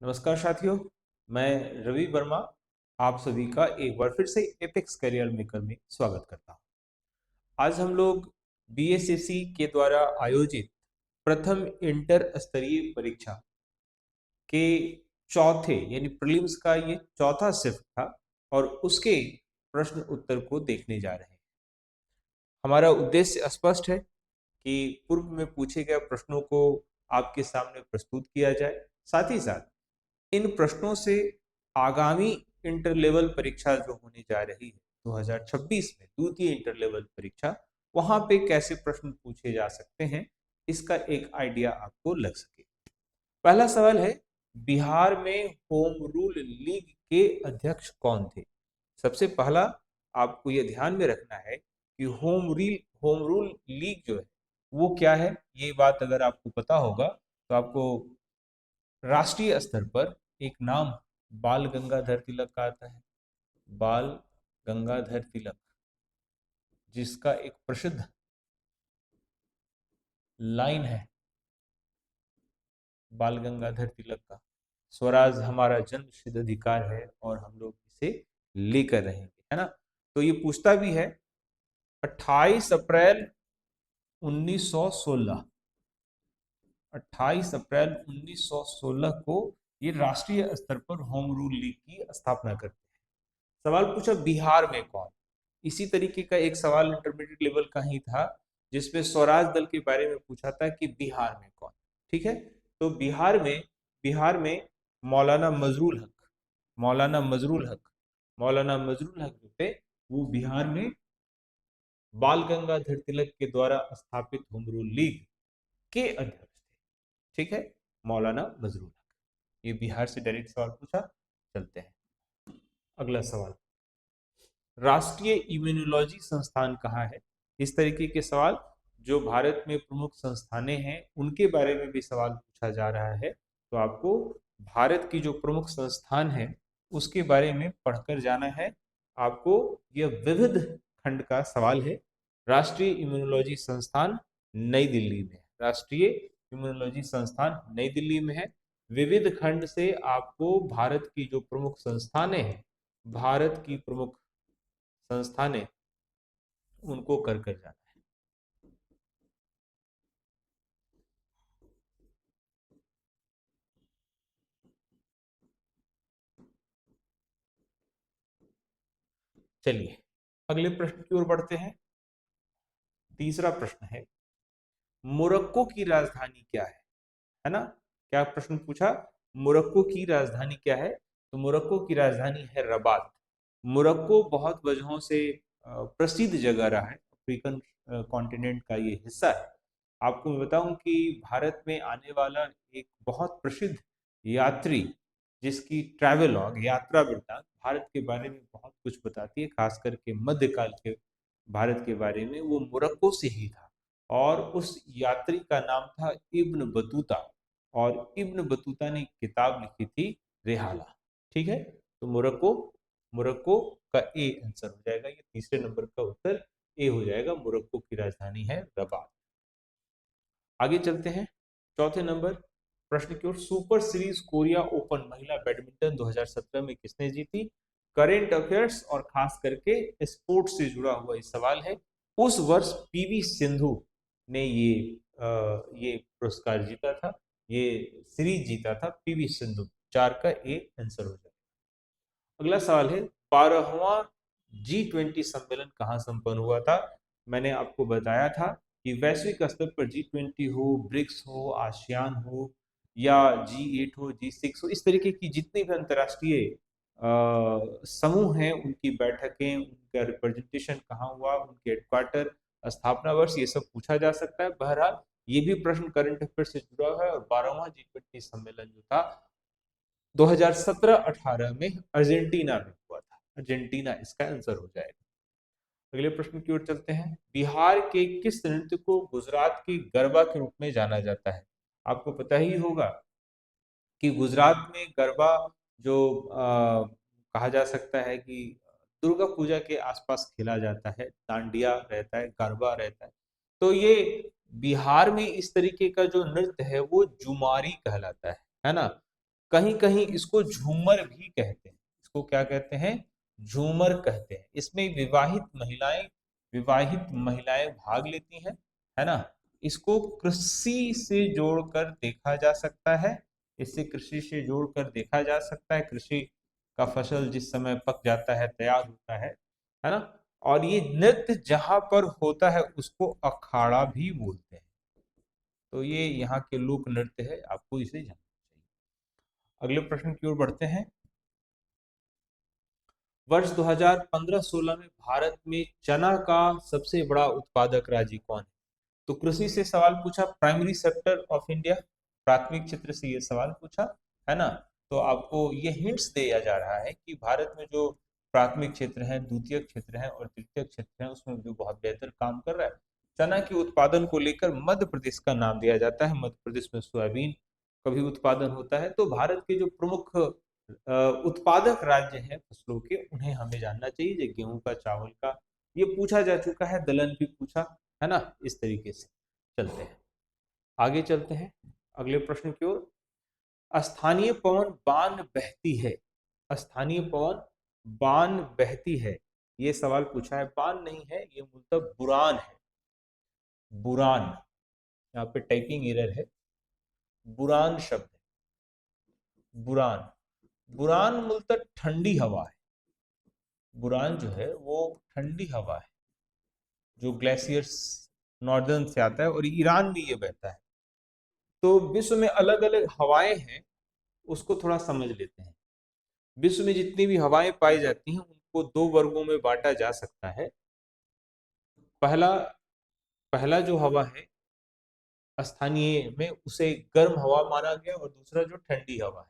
नमस्कार साथियों, मैं रवि वर्मा आप सभी का एक बार फिर से एपेक्स करियर मेकर में स्वागत करता हूं। आज हम लोग बीएसएससी के द्वारा आयोजित प्रथम इंटर स्तरीय परीक्षा के चौथे यानी प्रीलिम्स का ये चौथा शिफ्ट था और उसके प्रश्न उत्तर को देखने जा रहे हैं। हमारा उद्देश्य स्पष्ट है कि पूर्व में पूछे गए प्रश्नों को आपके सामने प्रस्तुत किया जाए, साथ ही साथ इन प्रश्नों से आगामी इंटर लेवल परीक्षा जो होने जा रही है 2026 में द्वितीय इंटर लेवल परीक्षा, वहां पे कैसे प्रश्न पूछे जा सकते हैं, इसका एक आइडिया आपको लग सके। पहला सवाल है, बिहार में होम रूल लीग के अध्यक्ष कौन थे? सबसे पहला आपको यह ध्यान में रखना है कि होम रूल लीग जो है वो क्या है। ये बात अगर आपको पता होगा तो आपको राष्ट्रीय स्तर पर एक नाम बाल गंगाधर तिलक का आता है। बाल गंगाधर तिलक, जिसका एक प्रसिद्ध लाइन है बाल गंगाधर तिलक का, स्वराज हमारा जन्म सिद्ध अधिकार है और हम लोग इसे लेकर रहेंगे, है ना। तो ये पूछता भी है 28 अप्रैल 1916, 28 अप्रैल 1916 को ये राष्ट्रीय स्तर पर होम रूल लीग की स्थापना करते हैं। सवाल पूछा बिहार में कौन। इसी तरीके का एक सवाल इंटरमीडिएट लेवल का ही था जिसमें स्वराज दल के बारे में पूछा था कि बिहार में कौन। ठीक है, तो बिहार में मौलाना मजरूल हक, मौलाना मजरूल हक, मौलाना मजरूल हक जो थे वो बिहार में बाल गंगाधर तिलक के द्वारा स्थापित होम रूल लीग के अध्यक्ष थे। ठीक है, मौलाना मजरूल हक। ये बिहार से डायरेक्ट सवाल पूछा। चलते हैं अगला सवाल, राष्ट्रीय इम्यूनोलॉजी संस्थान कहाँ है? इस तरीके के सवाल जो भारत में प्रमुख संस्थानें हैं उनके बारे में भी सवाल पूछा जा रहा है। तो आपको भारत की जो प्रमुख संस्थान है उसके बारे में पढ़कर जाना है। आपको यह विविध खंड का सवाल है। राष्ट्रीय इम्यूनोलॉजी संस्थान नई दिल्ली में है। राष्ट्रीय इम्यूनोलॉजी संस्थान नई दिल्ली में है। विविध खंड से आपको भारत की जो प्रमुख संस्थानें हैं, भारत की प्रमुख संस्थानें, उनको कर कर जाना है। चलिए अगले प्रश्न की ओर बढ़ते हैं। तीसरा प्रश्न है, मोरक्को की राजधानी क्या है ना। क्या प्रश्न पूछा, मोरक्को की राजधानी क्या है? तो मोरक्को की राजधानी है रबात। मोरक्को बहुत वजहों से प्रसिद्ध जगह रहा है, अफ्रीकन कॉन्टिनेंट का ये हिस्सा है। आपको मैं बताऊं कि भारत में आने वाला एक बहुत प्रसिद्ध यात्री जिसकी ट्रैवलॉग यात्रा वृत्तांत भारत के बारे में बहुत कुछ बताती है, खास करके मध्यकाल के भारत के बारे में, वो मोरक्को से ही था। और उस यात्री का नाम था इब्न बतूता, और इब्न बतूता ने किताब लिखी थी रेहाला। ठीक है, तो मोरक्को, मोरक्को का ए आंसर हो जाएगा। ये तीसरे नंबर का उत्तर ए हो जाएगा। मोरक्को की राजधानी है रबात। आगे चलते हैं चौथे नंबर प्रश्न की ओर। सुपर सीरीज कोरिया ओपन महिला बैडमिंटन 2017 में किसने जीती? करेंट अफेयर्स और खास करके स्पोर्ट्स से जुड़ा हुआ ये सवाल है। उस वर्ष पीवी सिंधु ने ये पुरस्कार जीता था, ये सीरीज जीता था पीवी सिंधु। चार का ए आंसर हो जाएगा। अगला सवाल है, 12वां G20 सम्मेलन कहाँ संपन्न हुआ था? मैंने आपको बताया था कि वैश्विक स्तर पर G20 हो, ब्रिक्स हो, आसियान हो या G8 हो, G6 हो, इस तरीके की जितनी भी अंतर्राष्ट्रीय समूह हैं उनकी बैठकें, उनका रिप्रेजेंटेशन कहाँ हुआ, उनके हेडक्वार्टर, स्थापना वर्ष, ये सब पूछा जा सकता है। बहरहाल ये भी प्रश्न करंट अफेयर से जुड़ा हुआ है। और 12वां G20 सम्मेलन जो था 2017-18 में अर्जेंटीना में हुआ था। अर्जेंटीना इसका आंसर हो जाएगा। अगले प्रश्न की ओर चलते हैं। बिहार के किस नृत्य को गुजरात की गरबा के रूप में जाना जाता है? आपको पता ही होगा कि गुजरात में गरबा जो कहा जा सकता है कि दुर्गा पूजा के आसपास खेला जाता है, डांडिया रहता है, गरबा रहता है। तो ये बिहार में इस तरीके का जो नृत्य है वो जुमारी कहलाता है ना। कहीं कहीं इसको झूमर भी कहते हैं। इसको क्या कहते हैं? झूमर कहते हैं। इसमें विवाहित महिलाएं भाग लेती हैं, है ना। इसको कृषि से जोड़कर देखा जा सकता है। इससे कृषि से जोड़कर देखा जा सकता है। कृषि का फसल जिस समय पक जाता है, तैयार होता है ना। और ये नृत्य जहां पर होता है उसको अखाड़ा भी बोलते हैं। तो ये यहाँ के लोक नृत्य है, आपको इसे जानना चाहिए। अगले प्रश्न की ओर बढ़ते हैं। वर्ष 2015-16 में भारत में चना का सबसे बड़ा उत्पादक राज्य कौन है? तो कृषि से सवाल पूछा, प्राइमरी सेक्टर ऑफ इंडिया, प्राथमिक क्षेत्र से ये सवाल पूछा, है ना। तो आपको ये हिंट्स दिया जा रहा है कि भारत में जो प्राथमिक क्षेत्र है, द्वितीय क्षेत्र है और तृतीय क्षेत्र है, उसमें जो बहुत बेहतर काम कर रहा है। चना के उत्पादन को लेकर मध्य प्रदेश का नाम दिया जाता है। मध्य प्रदेश में सोयाबीन का भी उत्पादन होता है। तो भारत के जो प्रमुख उत्पादक राज्य हैं फसलों के, उन्हें हमें जानना चाहिए। जो गेहूं का, चावल का, ये पूछा जा चुका है, दलहन भी पूछा, है ना। इस तरीके से चलते हैं, आगे चलते हैं अगले प्रश्न की ओर। स्थानीय पवन बान बहती है। स्थानीय पवन बान बहती है, ये सवाल पूछा है। बान नहीं है, ये मतलब बुरान है। बुरान, यहाँ पे टाइपिंग एरर है। बुरान शब्द है, बुरान। बुरान मूलतः ठंडी हवा है। बुरान जो है वो ठंडी हवा है, जो ग्लेशियर्स नॉर्दर्न से आता है और ईरान में ये बहता है। तो विश्व में अलग अलग हवाएं हैं, उसको थोड़ा समझ लेते हैं। विश्व में जितनी भी हवाएं पाई जाती हैं उनको दो वर्गों में बांटा जा सकता है। पहला पहला जो हवा है स्थानीय में, उसे गर्म हवा माना गया, और दूसरा जो ठंडी हवा है।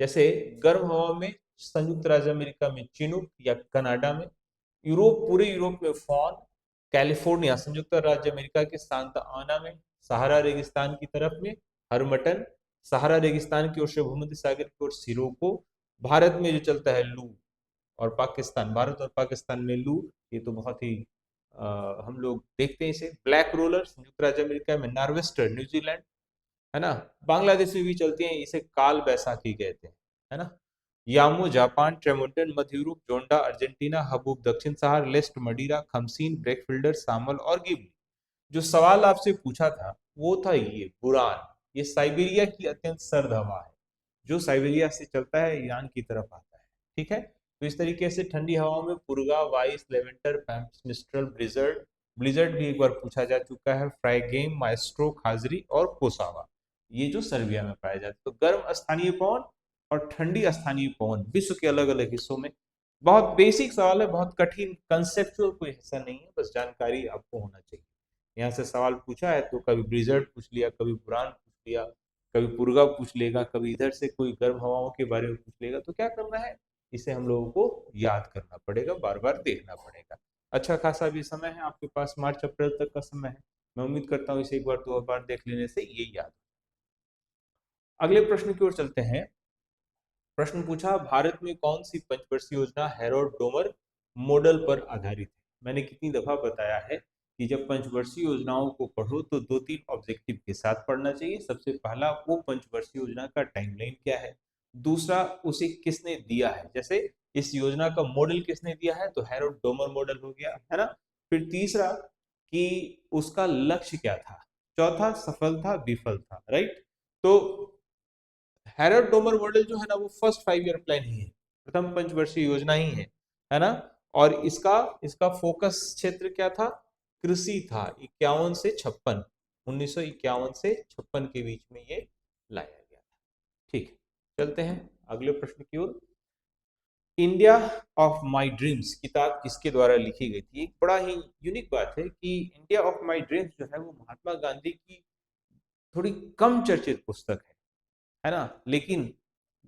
जैसे गर्म हवा में संयुक्त राज्य अमेरिका में चिनूक या कनाडा में, पूरे यूरोप में फॉन, कैलिफोर्निया संयुक्त राज्य अमेरिका के सांता आना में, सहारा रेगिस्तान की तरफ में हरमटन, सहारा रेगिस्तान की ओर से भूमध्य सागर की ओर सिरोको, भारत में जो चलता है लू, और पाकिस्तान, भारत और पाकिस्तान में लू। ये तो बहुत ही हम लोग देखते हैं इसे। ब्लैक रोलर संयुक्त राज्य अमेरिका में, नार्वेस्टर न्यूजीलैंड, है ना। बांग्लादेश में भी चलती हैं, इसे काल बैसाखी कहते हैं, है ना। यामो जापान, ट्रेमोंटन मध्य यूरोप, जोंडा अर्जेंटीना, हबूब दक्षिण सहार, लेस्ट मदिरा, खमसीन ब्रेकफिल्डर, सामल और गिबली। जो सवाल आपसे पूछा था वो था ये बुरान। ये साइबेरिया की अत्यंत सर्द हवा है, जो साइबेरिया से चलता है, ईरान की तरफ आता है। ठीक है। तो इस तरीके से ठंडी हवाओं में पुर्गा, वाइस, लेवेंटर, पैम्प्स, मिस्ट्रल, ब्लिजर्ड, ब्लिजर्ड भी एक बार पूछा जा चुका है, फ्राइगेम, माइस्ट्रो, खाजरी और कोसावा, ये जो सर्बिया में पाए जाते। तो गर्म स्थानीय पवन और ठंडी स्थानीय पवन विश्व के अलग अलग हिस्सों में। बहुत बेसिक सवाल है, बहुत कठिन कंसेप्चुअल कोई हिस्सा नहीं है, बस जानकारी आपको होना चाहिए। यहाँ से सवाल पूछा है तो कभी ब्लिजर्ड पूछ लिया, कभी बुरान पूछ लिया, कभी पुर्गा पूछ लेगा, कभी इधर से कोई गर्म हवाओं के बारे में पूछ लेगा। तो क्या करना है, इसे हम लोगों को याद करना पड़ेगा, बार बार देखना पड़ेगा। अच्छा खासा भी समय है आपके पास, मार्च अप्रैल तक का समय है। मैं उम्मीद करता हूँ इसे एक बार दो बार देख लेने से ये याद। अगले प्रश्न की ओर चलते हैं। प्रश्न पूछा, भारत में कौन सी पंचवर्षीय योजना हैरोल्ड डोमर मॉडल पर आधारित है? मैंने कितनी दफा बताया है कि जब पंचवर्षीय योजनाओं को पढ़ो तो दो तीन ऑब्जेक्टिव के साथ पढ़ना चाहिए। सबसे पहला, वो पंचवर्षीय योजना का टाइमलाइन क्या है। दूसरा, उसे किसने दिया है, जैसे इस योजना का मॉडल किसने दिया है, तो हैरोल्ड डोमर मॉडल हो गया, है ना। फिर तीसरा, कि उसका लक्ष्य क्या था। चौथा, सफल था विफल था, राइट। तो हैरोल्ड डोमर मॉडल जो है ना, वो फर्स्ट 5 ईयर प्लान ही है, प्रथम पंचवर्षीय योजना ही है ना। और इसका इसका फोकस क्षेत्र क्या था, कृषि था। 51 से 56, 1951 से 56 के बीच में ये लाया गया था। ठीक, चलते हैं अगले प्रश्न की ओर। इंडिया ऑफ माई ड्रीम्स किताब किसके द्वारा लिखी गई थी? एक बड़ा ही यूनिक बात है कि इंडिया ऑफ माई ड्रीम्स जो है वो महात्मा गांधी की थोड़ी कम चर्चित पुस्तक है ना। लेकिन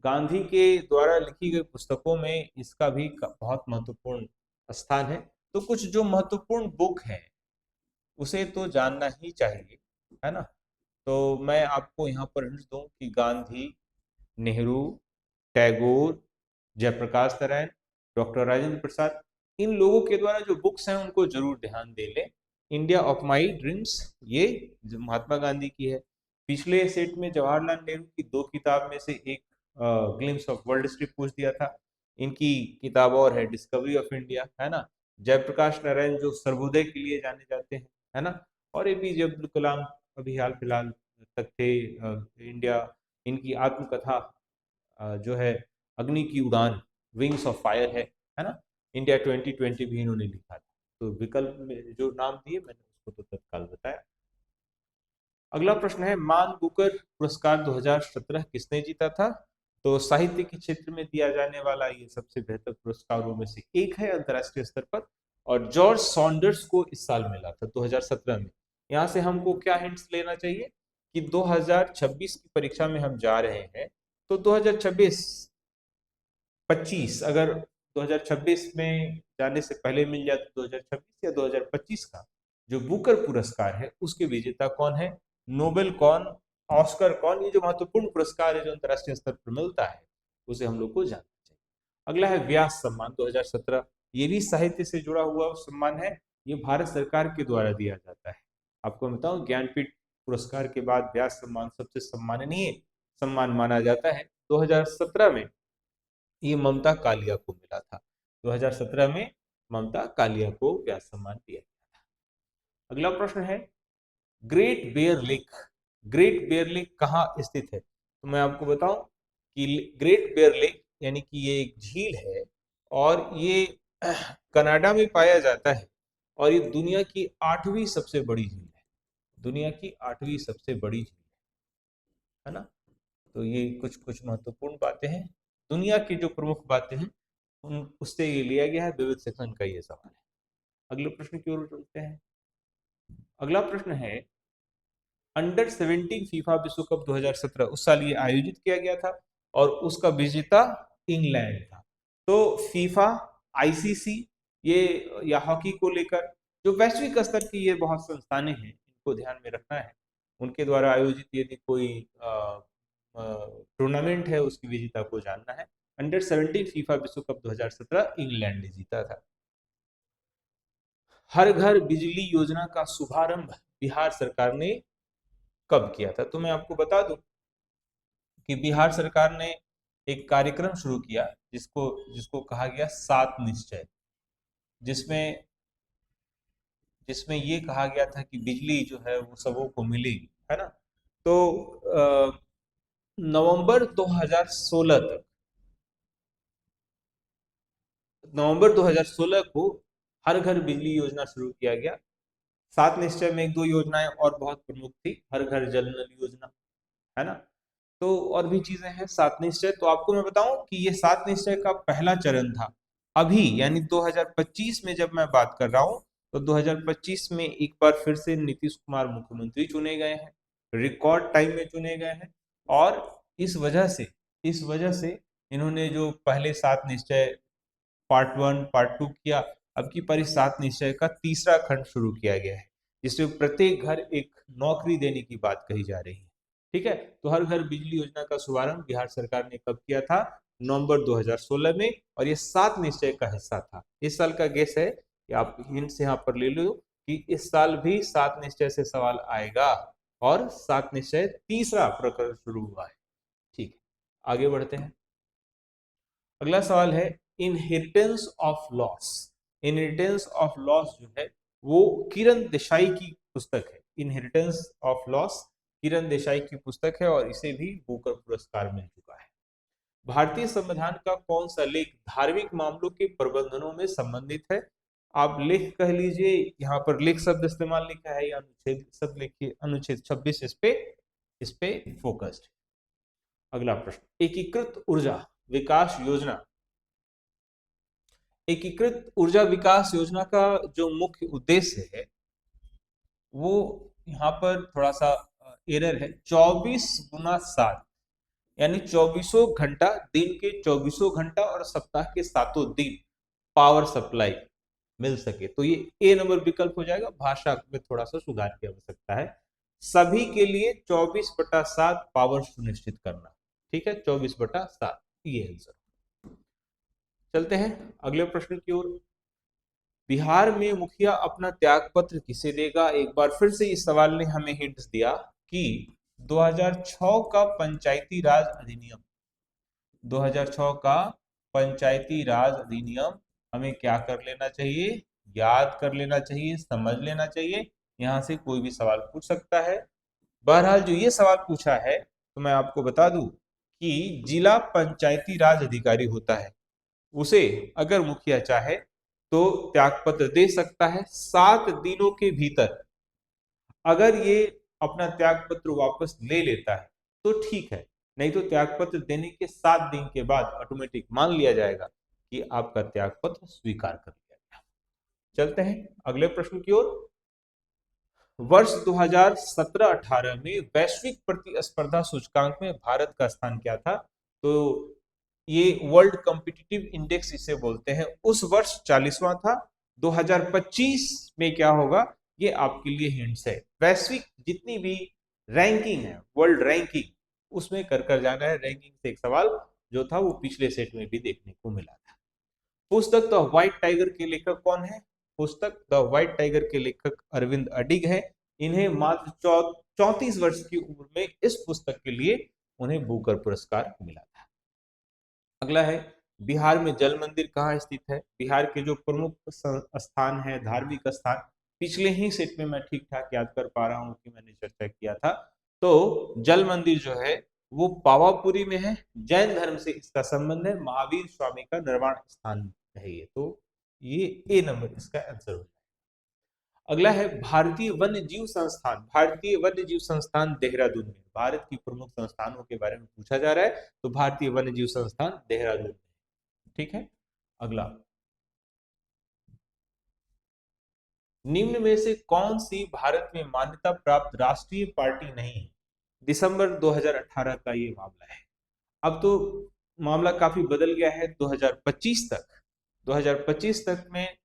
गांधी के द्वारा लिखी गई पुस्तकों में इसका भी बहुत महत्वपूर्ण स्थान है। तो कुछ जो महत्वपूर्ण बुक है उसे तो जानना ही चाहिए, है ना। तो मैं आपको यहाँ पर हिंट दूं कि गांधी, नेहरू, टैगोर, जयप्रकाश नारायण, डॉक्टर राजेंद्र प्रसाद, इन लोगों के द्वारा जो बुक्स हैं उनको जरूर ध्यान दे लें। इंडिया ऑफ माई ड्रीम्स ये महात्मा गांधी की है। पिछले सेट में जवाहरलाल नेहरू की 2 किताब में से एक ग्लिम्स ऑफ वर्ल्ड हिस्ट्री पूछ दिया था। इनकी किताब और है डिस्कवरी ऑफ इंडिया, है ना। जयप्रकाश नारायण जो सर्वोदय के लिए जाने जाते हैं, है ना। और एपीजे अब्दुल कलाम अभी हाल फिलहाल तक थे इंडिया। इनकी आत्मकथा जो है अग्नि की उड़ान, विंग्स ऑफ फायर है ना। इंडिया 2020 भी इन्होंने लिखा था। तो विकल्प में जो नाम दिए मैंने उसको तो तत्काल बताया। अगला प्रश्न है, मान बुकर पुरस्कार 2017 किसने जीता था? तो साहित्य के क्षेत्र में दिया जाने वाला ये सबसे बेहतर पुरस्कारों में से एक है अंतरराष्ट्रीय स्तर पर, और जॉर्ज सॉन्डर्स को इस साल मिला था 2017 में। यहाँ से हमको क्या हिंट्स लेना चाहिए कि 2026 की परीक्षा में हम जा रहे हैं, तो 2026 25 अगर 2026 में जाने से पहले मिल जाए तो 2026 या 2025 का जो बुकर पुरस्कार है उसके विजेता कौन है, नोबेल कौन, ऑस्कर कौन, ये जो महत्वपूर्ण पुरस्कार है जो अंतरराष्ट्रीय स्तर पर मिलता है उसे हम लोग को जानना चाहिए। अगला है व्यास सम्मान 2017। ये भी साहित्य से जुड़ा हुआ सम्मान है। ये भारत सरकार के द्वारा दिया जाता है। आपको मैं बताऊं, ज्ञानपीठ पुरस्कार के बाद व्यास सम्मान सबसे सम्माननीय सम्मान माना जाता है। 2017 में ये ममता कालिया को मिला था। 2017 में ममता कालिया को व्यास सम्मान दिया गया था। अगला प्रश्न है, Great Bear Lake, Great Bear Lake कहाँ स्थित है? तो मैं आपको बताऊं कि ग्रेट बेयर लेक यानी कि ये एक झील है और ये कनाडा में पाया जाता है और ये दुनिया की 8वीं सबसे बड़ी झील है। दुनिया की 8वीं सबसे बड़ी झील है ना। तो ये कुछ कुछ महत्वपूर्ण बातें हैं। दुनिया की जो प्रमुख बातें हैं उन उससे ये लिया गया है, विविध सेक्शन का ये सवाल है। अगले प्रश्न की ओर चलते हैं। अगला प्रश्न है, अंडर 17 फीफा विश्व कप 2017 उस साल ये आयोजित किया गया था और उसका विजेता इंग्लैंड था। तो फीफा, आईसीसी, ये या हॉकी को लेकर जो वैश्विक स्तर की ये बहुत संस्थानें हैं, इनको ध्यान में रखना है। उनके द्वारा आयोजित यदि कोई टूर्नामेंट है उसकी विजेता को जानना है। अंडर 17 फीफा विश्व कप 2017 इंग्लैंड ने जीता था। हर घर बिजली योजना का शुभारंभ बिहार सरकार ने कब किया था? तो मैं आपको बता दूं कि बिहार सरकार ने एक कार्यक्रम शुरू किया जिसको जिसको कहा गया 7 निश्चय, जिसमें जिसमें ये कहा गया था कि बिजली जो है वो सबों को मिलेगी, है ना। तो नवंबर 2016 तक, नवंबर 2016 को हर घर बिजली योजना शुरू किया गया। 7 निश्चय में एक दो योजनाएं और बहुत प्रमुख थी, हर घर जल नल योजना, है ना। तो और भी चीजें हैं 7 निश्चय। तो आपको मैं बताऊं कि ये 7 निश्चय का पहला चरण था। अभी यानी 2025 में जब मैं बात कर रहा हूं तो 2025 में एक बार फिर से नीतीश कुमार मुख्यमंत्री चुने गए हैं, रिकॉर्ड टाइम में चुने गए हैं। और इस वजह से इन्होंने जो पहले 7 निश्चय पार्ट 1 पार्ट 2 किया, अब की पारी 7 निश्चय का तीसरा खंड शुरू किया गया है जिसमें प्रत्येक घर एक नौकरी देने की बात कही जा रही है। ठीक है। तो हर घर बिजली योजना का शुभारंभ बिहार सरकार ने कब किया था? नवंबर 2016 में, और ये 7 निश्चय का हिस्सा था। इस साल का गेस है कि आप हिंट से यहाँ पर ले लो कि इस साल भी 7 निश्चय से सवाल आएगा और 7 निश्चय तीसरा प्रकरण शुरू हुआ है। ठीक है, आगे बढ़ते हैं। अगला सवाल है, inheritance of loss. Inheritance of loss जो है वो किरण देसाई की पुस्तक है। Inheritance of loss Kiran Desai की पुस्तक है और इसे भी बुकर पुरस्कार मिल चुका है। भारतीय संविधान का कौन सा लेख धार्मिक मामलों के प्रबंधनों में संबंधित है? आप लेख कह लीजिए, यहाँ पर लेख शब्द इस्तेमाल लिखा है या अनुच्छेद शब्द लिखिए, अनुच्छेद 26 इस पे फोकस्ड। अगला प्रश्न, एकीकृत ऊर्जा विकास योजना, एकीकृत ऊर्जा विकास योजना का जो मुख्य उद्देश्य है वो यहाँ पर थोड़ा सा एरर है। 24x7 यानी 24 घंटा, दिन के 24 घंटा और सप्ताह के 7 दिन पावर सप्लाई मिल सके, तो ये ए नंबर विकल्प हो जाएगा। भाषा में थोड़ा सा सुधार की आवश्यकता है। सभी के लिए 24/7 पावर सुनिश्चित करना। ठीक है, 24/7 ये आंसर। चलते हैं अगले प्रश्न की ओर। बिहार में मुखिया अपना त्याग पत्र किसे देगा? एक बार फिर से इस सवाल ने हमें हिंट्स दिया कि 2006 का पंचायती राज अधिनियम 2006 का पंचायती राज अधिनियम हमें क्या कर लेना चाहिए, याद कर लेना चाहिए, समझ लेना चाहिए। यहाँ से कोई भी सवाल पूछ सकता है। बहरहाल जो ये सवाल पूछा है तो मैं आपको बता दूं कि जिला पंचायती राज अधिकारी होता है, उसे अगर मुखिया चाहे तो त्यागपत्र दे सकता है 7 दिनों के भीतर। अगर ये अपना त्यागपत्र वापस ले लेता है तो ठीक है, नहीं तो त्यागपत्र देने के 7 दिन के बाद ऑटोमेटिक मान लिया जाएगा कि आपका त्यागपत्र स्वीकार कर लिया गया। चलते हैं अगले प्रश्न की ओर। वर्ष 2017-18 में वैश्विक प्रतिस्पर्धा सूचकांक में भारत का स्थान क्या था? तो ये वर्ल्ड कॉम्पिटिटिव इंडेक्स इसे बोलते हैं, उस वर्ष 40वां था। 2025 में क्या होगा, ये आपके लिए हिंट्स है। वैश्विक जितनी भी रैंकिंग है, वर्ल्ड रैंकिंग, उसमें कर कर जाना है। रैंकिंग से एक सवाल जो था वो पिछले सेट में भी देखने को मिला था। पुस्तक द व्हाइट टाइगर के लेखक कौन है? पुस्तक द व्हाइट टाइगर के लेखक अरविंद अडिग है। इन्हें मात्र 34 वर्ष की उम्र में इस पुस्तक के लिए उन्हें बुकर पुरस्कार मिला था। अगला है, बिहार में जल मंदिर कहाँ स्थित है? बिहार के जो प्रमुख स्थान है, धार्मिक स्थान, पिछले ही सेट में मैं ठीक ठाक याद कर पा रहा हूँ कि मैंने चर्चा किया था। तो जल मंदिर जो है वो पावापुरी में है। जैन धर्म से इसका संबंध है, महावीर स्वामी का निर्वाण स्थान है ये। तो ये ए नंबर इसका आंसर हो। अगला है, भारतीय वन्य जीव संस्थान। भारतीय वन्य जीव संस्थान देहरादून में, भारत की प्रमुख संस्थानों के बारे में पूछा जा रहा है, तो भारतीय वन्य जीव संस्थान देहरादून में। ठीक है। अगला, निम्न में से कौन सी भारत में मान्यता प्राप्त राष्ट्रीय पार्टी नहीं है? दिसंबर 2018 का ये मामला है। अब तो मामला काफी बदल गया है। 2025 तक, 2025 तक में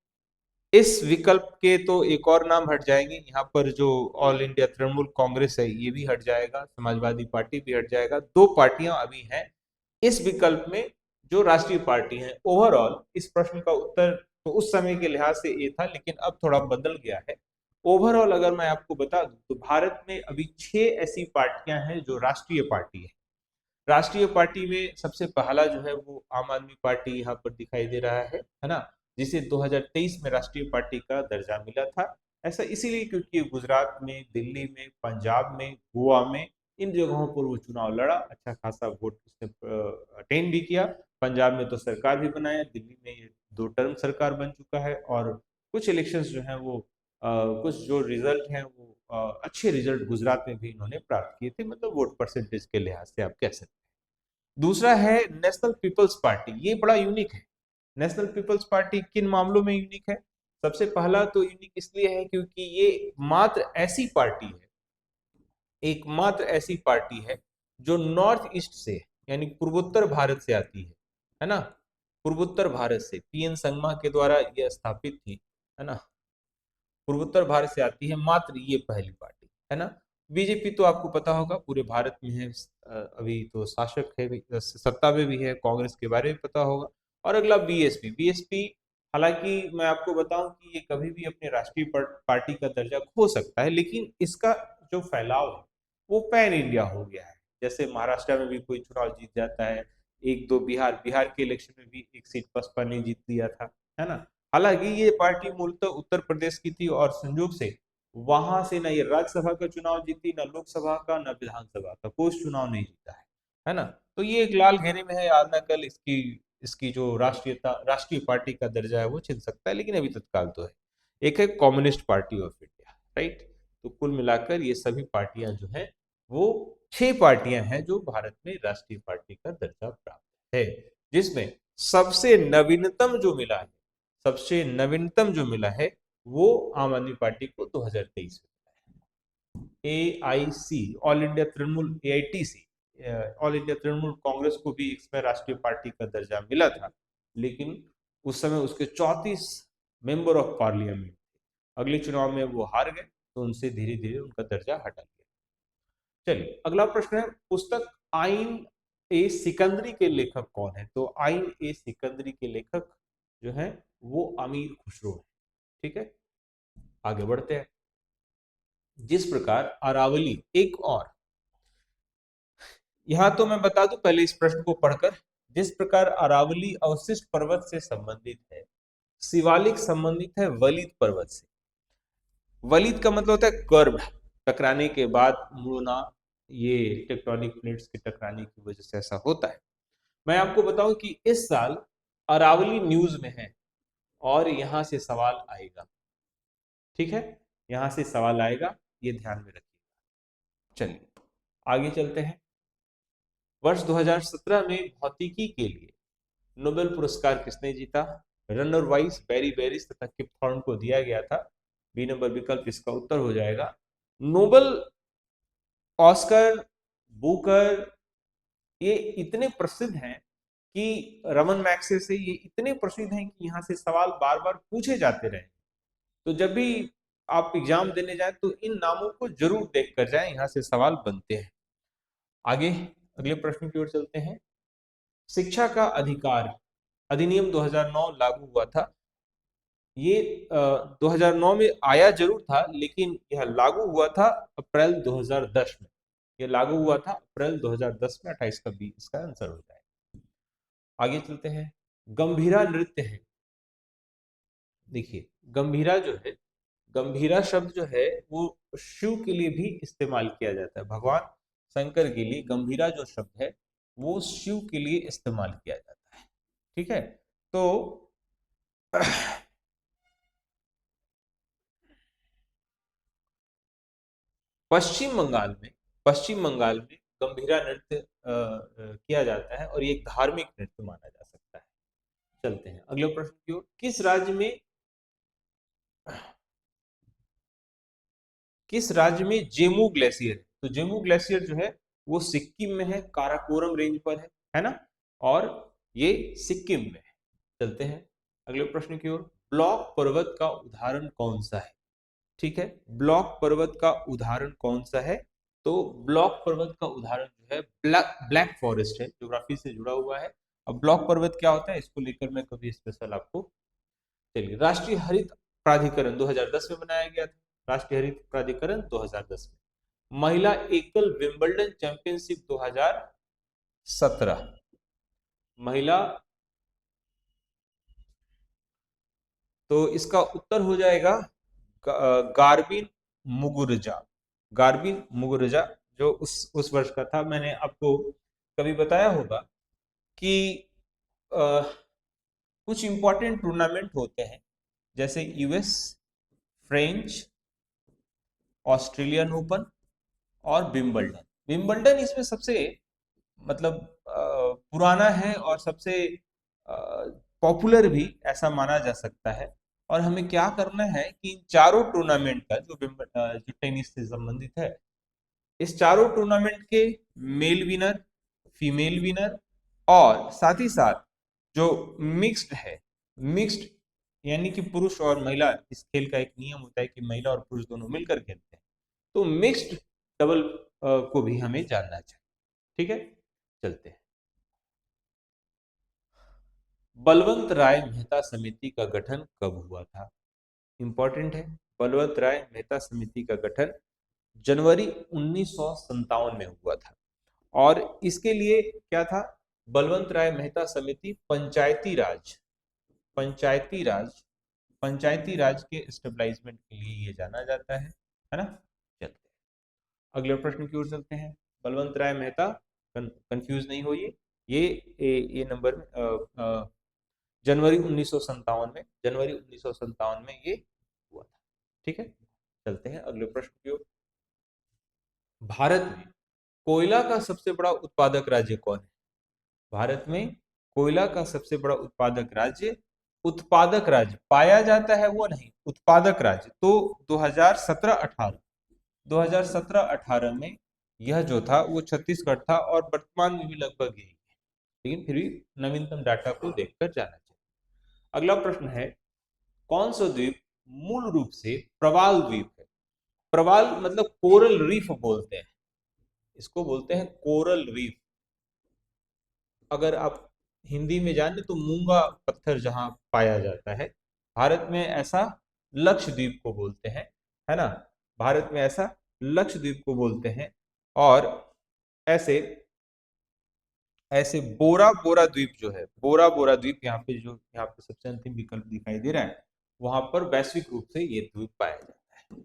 इस विकल्प के तो एक और नाम हट जाएंगे। यहाँ पर जो ऑल इंडिया तृणमूल कांग्रेस है ये भी हट जाएगा, समाजवादी पार्टी भी हट जाएगा। 2 पार्टियां अभी हैं इस विकल्प में जो राष्ट्रीय पार्टी है। ओवरऑल इस प्रश्न का उत्तर तो उस समय के लिहाज से ये था, लेकिन अब थोड़ा बदल गया है। ओवरऑल अगर मैं आपको बता दूं तो भारत में अभी 6 ऐसी पार्टियां हैं जो राष्ट्रीय पार्टी है। राष्ट्रीय पार्टी में सबसे पहला जो है वो आम आदमी पार्टी यहाँ पर दिखाई दे रहा है ना, जिसे 2023 में राष्ट्रीय पार्टी का दर्जा मिला था। ऐसा इसीलिए क्योंकि गुजरात में, दिल्ली में, पंजाब में, गोवा में, इन जगहों पर वो चुनाव लड़ा, अच्छा खासा वोट उसने अटेन भी किया। पंजाब में तो सरकार भी बनाया, दिल्ली में ये 2 टर्म सरकार बन चुका है, और कुछ इलेक्शंस जो हैं वो कुछ जो रिजल्ट हैं वो अच्छे रिजल्ट गुजरात में भी इन्होंने प्राप्त किए थे, मतलब वोट परसेंटेज के लिहाज से आप कह सकते हैं। दूसरा है नेशनल पीपल्स पार्टी। ये बड़ा यूनिक है। नेशनल पीपल्स पार्टी किन मामलों में यूनिक है? सबसे पहला तो यूनिक इसलिए है क्योंकि ये मात्र ऐसी पार्टी है, एकमात्र ऐसी पार्टी है जो नॉर्थ ईस्ट से, यानी पूर्वोत्तर भारत से आती है ना। पूर्वोत्तर भारत से पीएन संगमा के द्वारा यह स्थापित थी, है ना। पूर्वोत्तर भारत से आती है, मात्र ये पहली पार्टी है ना। बीजेपी तो आपको पता होगा पूरे भारत में है, अभी तो शासक है, सत्ता में भी है, कांग्रेस के बारे में पता होगा। और अगला बीएसपी। बीएसपी, हालांकि मैं आपको बताऊं कि ये कभी भी अपने राष्ट्रीय पार्टी का दर्जा खो सकता है, लेकिन इसका जो फैलाव है वो पैन इंडिया हो गया है। जैसे महाराष्ट्र में भी कोई चुनाव जीत जाता है, एक दो बिहार बिहार के इलेक्शन में भी एक सीट बसपा ने जीत लिया था, है ना। हालांकि ये पार्टी मूलतः उत्तर प्रदेश की थी, और संयोग से वहां से ना ये राज्यसभा का चुनाव जीती, ना लोकसभा का, ना विधानसभा का, कोई चुनाव नहीं जीता है ना। तो ये एक लाल घेरे में है, आज ना कल इसकी इसकी जो राष्ट्रीयता, राष्ट्रीय पार्टी का दर्जा है वो छिन सकता है, लेकिन अभी तत्काल तो है। एक है communist party of India, right. तो कुल मिलाकर ये सभी पार्टियां जो है वो 6 पार्टियां हैं जो भारत में राष्ट्रीय पार्टी का दर्जा प्राप्त है, जिसमें सबसे नवीनतम जो मिला है, सबसे नवीनतम जो मिला है वो आम आदमी पार्टी को 2023 में। AIC, all India Trinamool, AITC, all India Trinamool Congress को भी इसमें राष्ट्रीय पार्टी का दर्जा मिला था, लेकिन उस समय उसके 34 मेंबर ऑफ पार्लियामेंट, अगले चुनाव में वो हार गए, तो उनसे धीरे धीरे उनका दर्जा हटा लिया। चलिए अगला प्रश्न है, पुस्तक आइन ए सिकंदरी के लेखक कौन है? तो आइन ए सिकंदरी के लेखक जो है वो अमीर खुसरो है। ठीक है, आगे बढ़ते हैं। जिस प्रकार अरावली, एक और, यहां तो मैं बता दूं पहले इस प्रश्न को पढ़कर, जिस प्रकार अरावली अवशिष्ट पर्वत से संबंधित है, शिवालिक संबंधित है वलित पर्वत से। वलित का मतलब होता है कर्व, टकराने के बाद मुड़ना, ये टेक्टोनिक प्लेट्स के टकराने की वजह से ऐसा होता है। मैं आपको बताऊं कि इस साल अरावली न्यूज में है और यहां से सवाल आएगा, ठीक है, यहां से सवाल आएगा, ये ध्यान में रखिए। चलिए आगे चलते हैं। वर्ष 2017 में भौतिकी के लिए नोबेल पुरस्कार किसने जीता? रनर वाइस, बेरी बेरिस तथा किप थॉर्न को दिया गया था। बी नंबर विकल्प इसका उत्तर हो जाएगा। नोबेल, ऑस्कर, बुकर, ये इतने प्रसिद्ध हैं कि रमन मैग्सेसे ये इतने प्रसिद्ध हैं कि यहाँ से सवाल बार बार पूछे जाते रहे। तो जब भी आप एग्जाम देने जाए तो इन नामों को जरूर देख कर जाए, यहाँ से सवाल बनते हैं। आगे अगले प्रश्न की ओर चलते हैं। शिक्षा का अधिकार अधिनियम 2009 लागू हुआ था। ये 2009 में आया जरूर था, लेकिन यह लागू हुआ था अप्रैल 2010 में। ये लागू हुआ था अप्रैल 2010 में। 28 का बी इसका आंसर होता है। आगे चलते हैं। गंभीरा नृत्य है, देखिए गंभीरा जो है, गंभीरा शब्द जो है वो शिव के लिए भी इस्तेमाल किया जाता है। भगवान शंकर के लिए गंभीरा जो शब्द है वो शिव के लिए इस्तेमाल किया जाता है, ठीक है। तो पश्चिम बंगाल में गंभीरा नृत्य किया जाता है और ये एक धार्मिक नृत्य माना जा सकता है। चलते हैं अगले प्रश्न की ओर। किस राज्य में जेमू ग्लेशियर है? तो जेमू ग्लेशियर जो है वो सिक्किम में है, काराकोरम रेंज पर है ना, और ये सिक्किम में है। चलते हैं अगले प्रश्न की ओर। ब्लॉक पर्वत का उदाहरण कौन सा है? ठीक है, ब्लॉक पर्वत का उदाहरण कौन सा है? तो ब्लॉक पर्वत का उदाहरण जो है ब्लैक फॉरेस्ट है, ज्योग्राफी से जुड़ा हुआ है। अब ब्लॉक पर्वत क्या होता है इसको लेकर मैं कभी स्पेशल आपको, चलिए। राष्ट्रीय हरित प्राधिकरण 2010 में बनाया गया था। राष्ट्रीय हरित प्राधिकरण 2010 में। महिला एकल विंबलडन चैंपियनशिप 2017, महिला, तो इसका उत्तर हो जाएगा गार्बिन मुगुरुजा। गार्बिन मुगुरुजा जो उस वर्ष का था। मैंने आपको कभी बताया होगा कि आ, कुछ इंपॉर्टेंट टूर्नामेंट होते हैं, जैसे यूएस, फ्रेंच, ऑस्ट्रेलियन ओपन और विंबलडन। विंबलडन इसमें सबसे मतलब पुराना है और सबसे पॉपुलर भी ऐसा माना जा सकता है। और हमें क्या करना है कि इन चारों टूर्नामेंट का जो टेनिस से संबंधित है, इस चारों टूर्नामेंट के मेल विनर, फीमेल विनर और साथ ही साथ जो मिक्स्ड है, मिक्स्ड यानी कि पुरुष और महिला, इस खेल का एक नियम होता है कि महिला और पुरुष दोनों मिलकर खेलते हैं, तो मिक्स्ड डबल को भी हमें जानना चाहिए, ठीक है। चलते हैं। बलवंत राय मेहता समिति का गठन कब हुआ था? इंपॉर्टेंट है। बलवंत राय मेहता समिति का गठन जनवरी 1957 में हुआ था। और इसके लिए क्या था? बलवंत राय मेहता समिति पंचायती राज पंचायती राज के स्टेबलाइजमेंट के लिए ये जाना जाता है ना। चलते हैं अगले प्रश्न की ओर चलते हैं। बलवंत राय मेहता, कंफ्यूज नहीं होइए, ये नंबर में जनवरी 1957 में ये हुआ था, ठीक है। चलते हैं अगले प्रश्न की ओर। भारत में कोयला का सबसे बड़ा उत्पादक राज्य कौन है? भारत में कोयला का सबसे बड़ा उत्पादक राज्य पाया जाता है वो नहीं, उत्पादक राज्य। तो 2017-18 में यह जो था वो छत्तीसगढ़ था और वर्तमान में भी लगभग यही है, लेकिन फिर भी नवीनतम डाटा को देखकर जाना चाहिए। अगला प्रश्न है, कौन सा द्वीप मूल रूप से प्रवाल द्वीप है? प्रवाल मतलब कोरल रीफ बोलते हैं, इसको बोलते हैं कोरल रीफ। अगर आप हिंदी में जाने तो मूंगा पत्थर जहां पाया जाता है, भारत में ऐसा लक्षद्वीप को बोलते हैं, है ना। भारत में ऐसा लक्षद्वीप को बोलते हैं। और ऐसे ऐसे बोरा बोरा द्वीप जो है, बोरा बोरा द्वीप, यहाँ पे जो यहाँ पे सबसे अंतिम विकल्प दिखाई दे रहा है, वहां पर वैश्विक रूप से ये द्वीप पाया जाता है।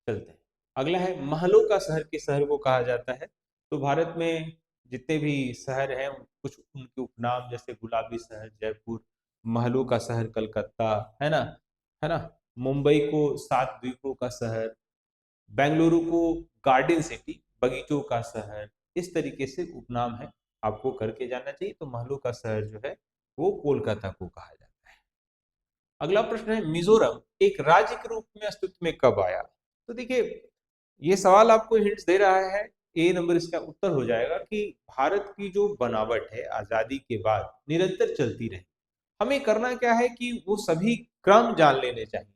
चलते हैं, अगला है महलों का शहर किस शहर को कहा जाता है? तो भारत में जितने भी शहर हैं कुछ उनके उपनाम, जैसे गुलाबी शहर जयपुर, महलों का शहर कलकत्ता, है ना, है ना, मुंबई को सात द्वीपों का शहर, बेंगलुरु को गार्डन सिटी, बगीचों का शहर, इस तरीके से उपनाम है, आपको करके जाना चाहिए। तो महलों का शहर जो है वो कोलकाता को कहा जाता है। अगला प्रश्न है, मिजोरम एक राज्य के रूप में अस्तित्व में कब आया? तो देखिए, ये सवाल आपको हिंट्स दे रहा है, ए नंबर इसका उत्तर हो जाएगा कि भारत की जो बनावट है आजादी के बाद निरंतर चलती रही, हमें करना क्या है कि वो सभी क्रम जान लेने चाहिए।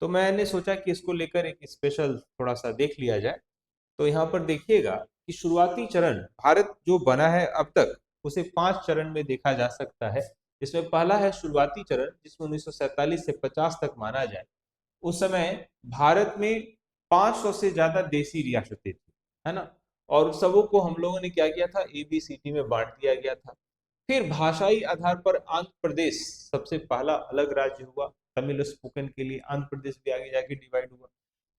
तो मैंने सोचा कि इसको लेकर एक स्पेशल थोड़ा सा देख लिया जाए। तो यहाँ पर देखिएगा कि शुरुआती चरण भारत जो बना है अब तक, उसे 5 चरण में देखा जा सकता है। इसमें पहला है शुरुआती चरण, जिसमें 1947 से 50 तक माना जाए। उस समय भारत में 500 से ज्यादा देसी रियासतें थी, है ना, और सबों को हम लोगों ने क्या किया था, ABCD में बांट दिया गया था। फिर भाषाई आधार पर आंध्र प्रदेश सबसे पहला अलग राज्य हुआ, तमिल स्पोकन के लिए आंध्र प्रदेश भी आगे जाके डिवाइड हुआ।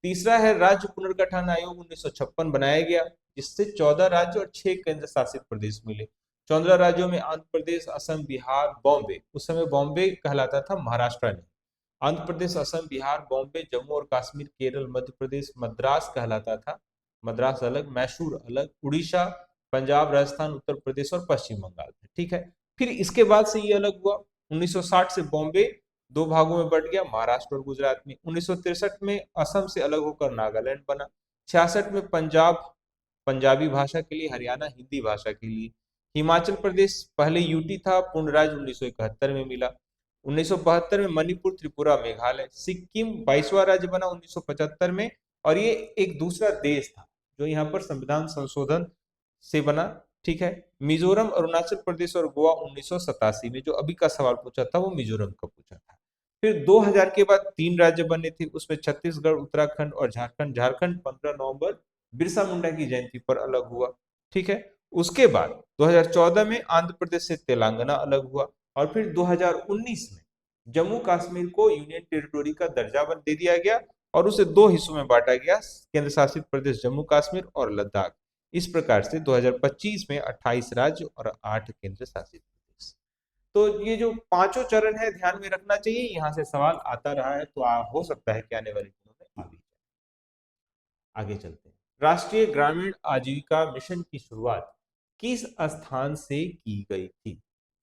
तीसरा है राज्य पुनर्गठन आयोग 1956 बनाया गया, जिससे 14 राज्य और 6 केंद्र शासित प्रदेश मिले। 14 राज्यों में आंध्र प्रदेश, असम, बिहार, बॉम्बे, उस समय बॉम्बे कहलाता था, महाराष्ट्र नहीं। आंध्र प्रदेश, असम, बिहार, बॉम्बे, जम्मू और कश्मीर, केरल, मध्य प्रदेश, मद्रास कहलाता था, मद्रास अलग, मैसूर अलग, उड़ीसा, पंजाब, राजस्थान, उत्तर प्रदेश और पश्चिम बंगाल था। ठीक है, फिर इसके बाद से ये अलग हुआ। 1960 से बॉम्बे दो भागों में बट गया, महाराष्ट्र और गुजरात में। 1963 में असम से अलग होकर नागालैंड बना। 66 में पंजाब पंजाबी भाषा के लिए, हरियाणा हिंदी भाषा के लिए। हिमाचल प्रदेश पहले यूटी था, पूर्ण राज्य 1971 में मिला। 1972 में मणिपुर, त्रिपुरा, मेघालय। सिक्किम 22वां राज्य बना 1975 में, और ये एक दूसरा देश था जो यहाँ पर संविधान संशोधन से बना। ठीक है, मिजोरम, अरुणाचल प्रदेश और गोवा 1987 में, जो अभी का सवाल पूछा था वो मिजोरम का पूछा था। फिर 2000 के बाद 3 राज्य बने थे, उसमें छत्तीसगढ़, उत्तराखंड और झारखंड। झारखंड 15 नवंबर बिरसा मुंडा की जयंती पर अलग हुआ। ठीक है, उसके बाद 2014 में आंध्र प्रदेश से तेलंगाना अलग हुआ, और फिर 2019 में जम्मू कश्मीर को यूनियन टेरिटोरी का दर्जा दे दिया गया, और उसे दो हिस्सों में बांटा गया, केंद्र शासित प्रदेश जम्मू कश्मीर और लद्दाख। इस प्रकार से 2025 में 28 राज्य और 8 केंद्र शासित प्रदेश। तो ये जो पांचों चरण है ध्यान में रखना चाहिए, यहाँ से सवाल आता रहा है, तो हो सकता है कि आने वाले दिनों में आ भी जाए। आगे चलते हैं, राष्ट्रीय ग्रामीण आजीविका मिशन की शुरुआत किस स्थान से की गई थी?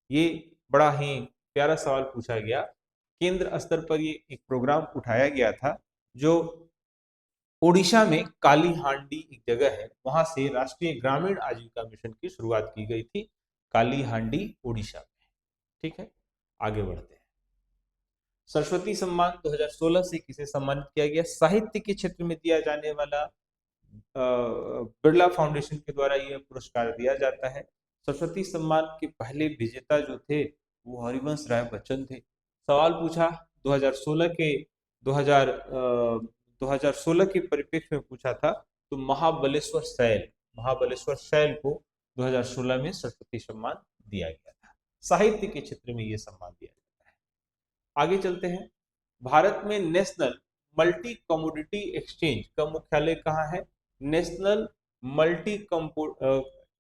ये बड़ा ही प्यारा सवाल पूछा गया। केंद्र स्तर पर ये एक प्रोग्राम उठाया गया था, जो ओडिशा में काली हांडी एक जगह है, वहां से राष्ट्रीय ग्रामीण आजीविका मिशन की शुरुआत की गई थी, काली हांडी ओडिशा में। ठीक है, आगे बढ़ते हैं। सरस्वती सम्मान 2016 से किसे सम्मानित किया गया? साहित्य के क्षेत्र में दिया जाने वाला बिरला फाउंडेशन के द्वारा यह पुरस्कार दिया जाता है। सरस्वती सम्मान के पहले विजेता जो थे वो हरिवंश राय बच्चन थे। सवाल पूछा 2016 के 2016 के परिप्रेक्ष्य में पूछा था, तो महाबलेश्वर शैल को 2016 में सरस्वती सम्मान दिया गया था। साहित्य के क्षेत्र में यह सम्मान दिया जाता है। आगे चलते हैं, भारत में नेशनल मल्टी कमोडिटी एक्सचेंज का मुख्यालय कहाँ है? नेशनल मल्टी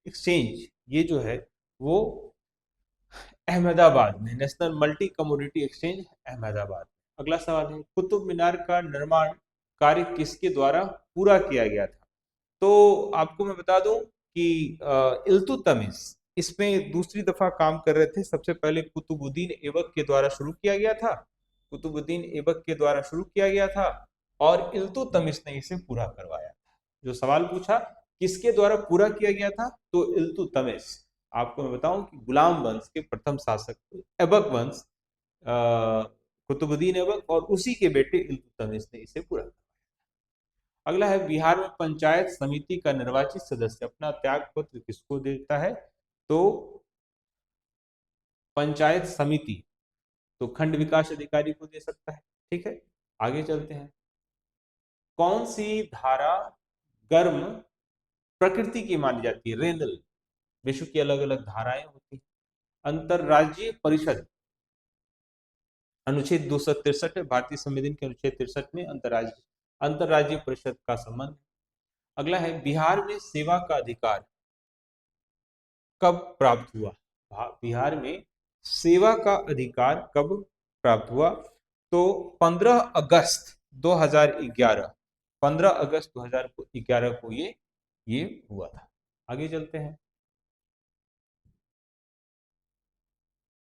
एक्सचेंज ये जो है वो अहमदाबाद में, national multi commodity exchange Ahmedabad. अगला सवाल है, कुतुब मीनार का निर्माण कार्य किसके द्वारा पूरा किया गया था? तो आपको मैं बता दूं कि इल्तुतमिश इसमें दूसरी दफा काम कर रहे थे। सबसे पहले कुतुबुद्दीन ऐबक के द्वारा शुरू किया गया था, कुतुबुद्दीन ऐबक के द्वारा शुरू किया गया था, और इल्तुतमिश ने इसे पूरा करवाया था। जो सवाल पूछा किसके द्वारा पूरा किया गया था, तो इल्तुतमिश। आपको मैं बताऊं कि गुलाम वंश के प्रथम शासक ऐबक वंश, कुतुबुद्दीन ऐबक और उसी के बेटे इल्तुतमिश ने इसे पूरा किया। अगला है, बिहार में पंचायत समिति का निर्वाचित सदस्य अपना त्याग पत्र किसको देता है? तो पंचायत समिति तो खंड विकास अधिकारी को दे सकता है। ठीक है, आगे चलते हैं। कौन सी धारा गर्म प्रकृति की मानी जाती है? रेनल, विश्व की अलग अलग धाराएं होती हैं। अंतरराज्यीय परिषद, अनुच्छेद 263 है भारतीय संविधान के अनुच्छेद 63 में अंतरराज्यीय परिषद का संबंध। अगला है बिहार में सेवा का अधिकार कब प्राप्त हुआ? बिहार में सेवा का अधिकार कब प्राप्त हुआ? तो 15 अगस्त 2011, 15 अगस्त 2011 को ये हुआ था। आगे चलते हैं।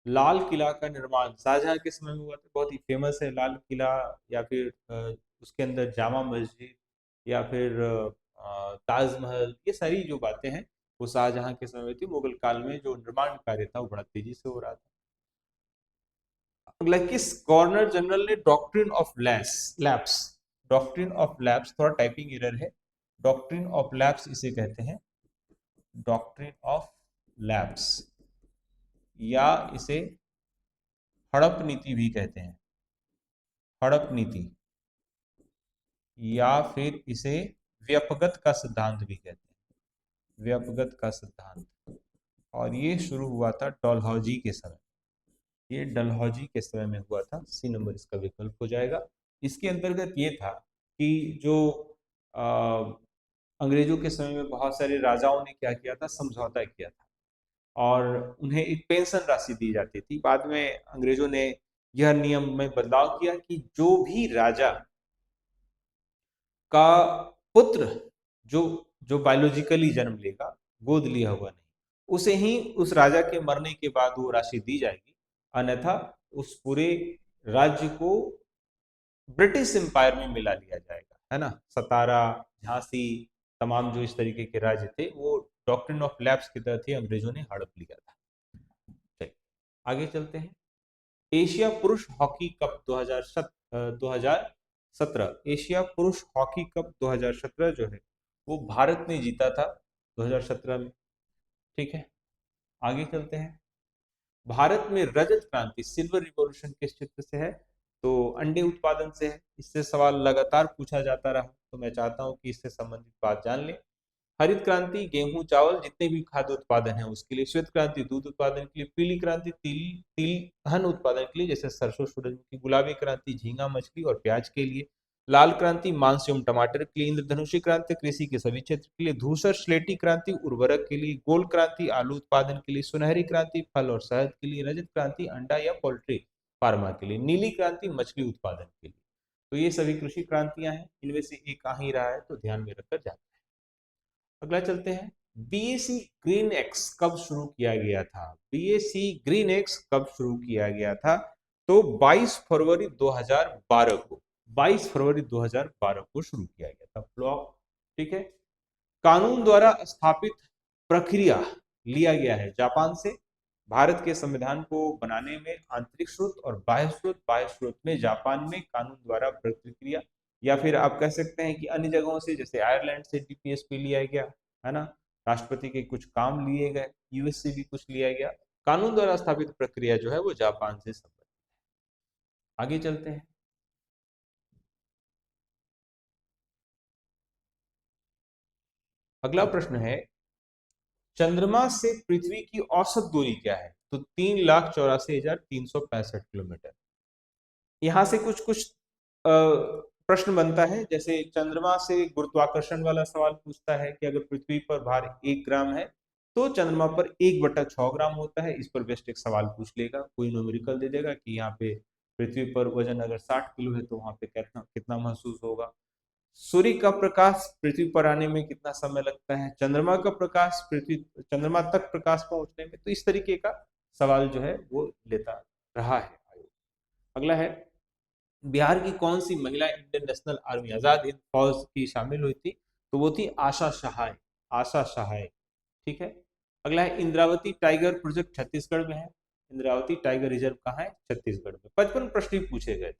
लाल किला का निर्माण शाहजहां के समय में हुआ था। बहुत ही फेमस है लाल किला, या फिर उसके अंदर जामा मस्जिद, या फिर ताजमहल, ये सारी जो बातें हैं वो शाहजहां के समय में थी। मुगल काल में जो निर्माण कार्य था वो बड़ा तेजी से हो रहा था। अगला, किस गवर्नर जनरल ने doctrine of lapse, doctrine of lapse, थोड़ा टाइपिंग एरर है, डॉक्ट्रिन ऑफ लैप्स इसे कहते हैं, डॉक्ट्रिन ऑफ लैप्स, या इसे हड़प नीति भी कहते हैं, हड़प नीति, या फिर इसे व्यपगत का सिद्धांत भी कहते हैं, व्यपगत का सिद्धांत। और ये शुरू हुआ था डलहौजी के समय, ये डलहौजी के समय में हुआ था। सी नंबर इसका विकल्प हो जाएगा। इसके अंतर्गत ये था कि जो अंग्रेजों के समय में बहुत सारे राजाओं ने क्या किया था, समझौता किया था, और उन्हें एक पेंशन राशि दी जाती थी। बाद में अंग्रेजों ने यह नियम में बदलाव किया कि जो भी राजा का पुत्र जो जो बायोलॉजिकली जन्म लेगा, गोद लिया हुआ नहीं, उसे ही उस राजा के मरने के बाद वो राशि दी जाएगी, अन्यथा उस पूरे राज्य को ब्रिटिश एम्पायर में मिला लिया जाएगा, है ना। सतारा, झांसी, तमाम जो इस तरीके के राज्य थे वो डॉक्ट्रिन ऑफ लैप्स के तहत ही अंग्रेजों ने हड़प लिया था। चलिए आगे चलते हैं। एशिया पुरुष हॉकी कप 2017, एशिया पुरुष हॉकी कप 2017 जो है वो भारत ने जीता था 2017 में। ठीक है, आगे चलते हैं। भारत में रजत क्रांति, सिल्वर रिवॉल्यूशन किस क्षेत्र से है? तो अंडे उत्पादन से है। इससे सवाल लगातार पूछा जाता रहा, तो मैं चाहता हूं कि इससे संबंधित बात जान लें। हरित क्रांति गेहूं चावल जितने भी खाद्य उत्पादन है उसके लिए, श्वेत क्रांति दूध उत्पादन के लिए, पीली क्रांति तिलहन उत्पादन के लिए जैसे सरसों सूरजमुखी, गुलाबी क्रांति झींगा मछली और प्याज के लिए, लाल क्रांति मांस एवं टमाटर के लिए, इंद्रधनुषी क्रांति कृषि के सभी क्षेत्र के लिए, धूसर स्लेटी क्रांति उर्वरक के लिए, गोल्ड क्रांति आलू उत्पादन के लिए, सुनहरी क्रांति फल और शहद के लिए, रजत क्रांति अंडा या पोल्ट्री फार्मा के लिए, नीली क्रांति मछली उत्पादन के लिए। तो ये सभी कृषि क्रांतियां हैं, इनमें से एक आ ही रहा है तो ध्यान में रखकर जाना। अगला चलते हैं। बीएससी ग्रीन एक्स कब शुरू किया गया था? बीएससी ग्रीन एक्स कब शुरू किया गया था? तो 22 फरवरी 2012 को, 22 फरवरी 2012 को शुरू किया गया था ब्लॉक। ठीक है, कानून द्वारा स्थापित प्रक्रिया लिया गया है जापान से। भारत के संविधान को बनाने में आंतरिक स्रोत और बाह्य स्रोत में जापान में कानून द्वारा प्रक्रिया, या फिर आप कह सकते हैं कि अन्य जगहों से, जैसे आयरलैंड से डीपीएसपी लिया गया, है ना, राष्ट्रपति के कुछ काम लिए गए, यूएस से भी कुछ लिया गया। कानून द्वारा स्थापित प्रक्रिया जो है वो जापान से संबंधित है। आगे चलते हैं। अगला प्रश्न है, चंद्रमा से पृथ्वी की औसत दूरी क्या है? तो 3,84,365 किलोमीटर। यहाँ से कुछ कुछ प्रश्न बनता है, जैसे चंद्रमा से गुरुत्वाकर्षण वाला सवाल पूछता है कि अगर पृथ्वी पर भार 1 ग्राम है तो चंद्रमा पर 1/6 ग्राम होता है। इस पर बेस्ट एक सवाल पूछ लेगा, कोई न्यूमेरिकल दे देगा कि यहाँ पे पृथ्वी पर वजन अगर 60 किलो है तो वहां पे कितना कितना महसूस होगा। सूर्य का प्रकाश पृथ्वी पर आने में कितना समय लगता है, चंद्रमा का प्रकाश चंद्रमा तक प्रकाश पहुंचने में। तो इस तरीके का सवाल जो है वो लेता रहा है आयोग। अगला है, बिहार की कौन सी महिला Indian national army Azad Hind फौज की शामिल हुई थी? तो वो थी आशा सहाय, आशा सहाय। ठीक है, अगला है, इंद्रावती टाइगर प्रोजेक्ट छत्तीसगढ़ में है। इंद्रावती टाइगर रिजर्व कहाँ है? छत्तीसगढ़ में। 55 प्रश्न ही पूछे गए थे।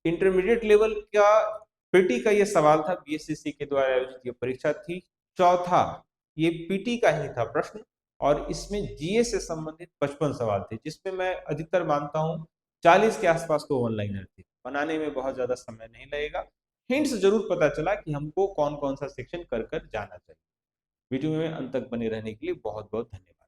इंटरमीडिएट लेवल का पीटी का ये सवाल था, बीएससीसी के द्वारा आयोजित ये परीक्षा थी। चौथा ये पीटी का ही था प्रश्न, और इसमें जीए से संबंधित 55 सवाल थे, जिसमें मैं अधिकतर मानता हूं 40 के आसपास तो ऑनलाइनर थे। बनाने में बहुत ज्यादा समय नहीं लगेगा। हिंट्स जरूर पता चला कि हमको कौन कौन सा सेक्शन कर कर जाना चाहिए। वीडियो में अंत तक बने रहने के लिए बहुत बहुत धन्यवाद।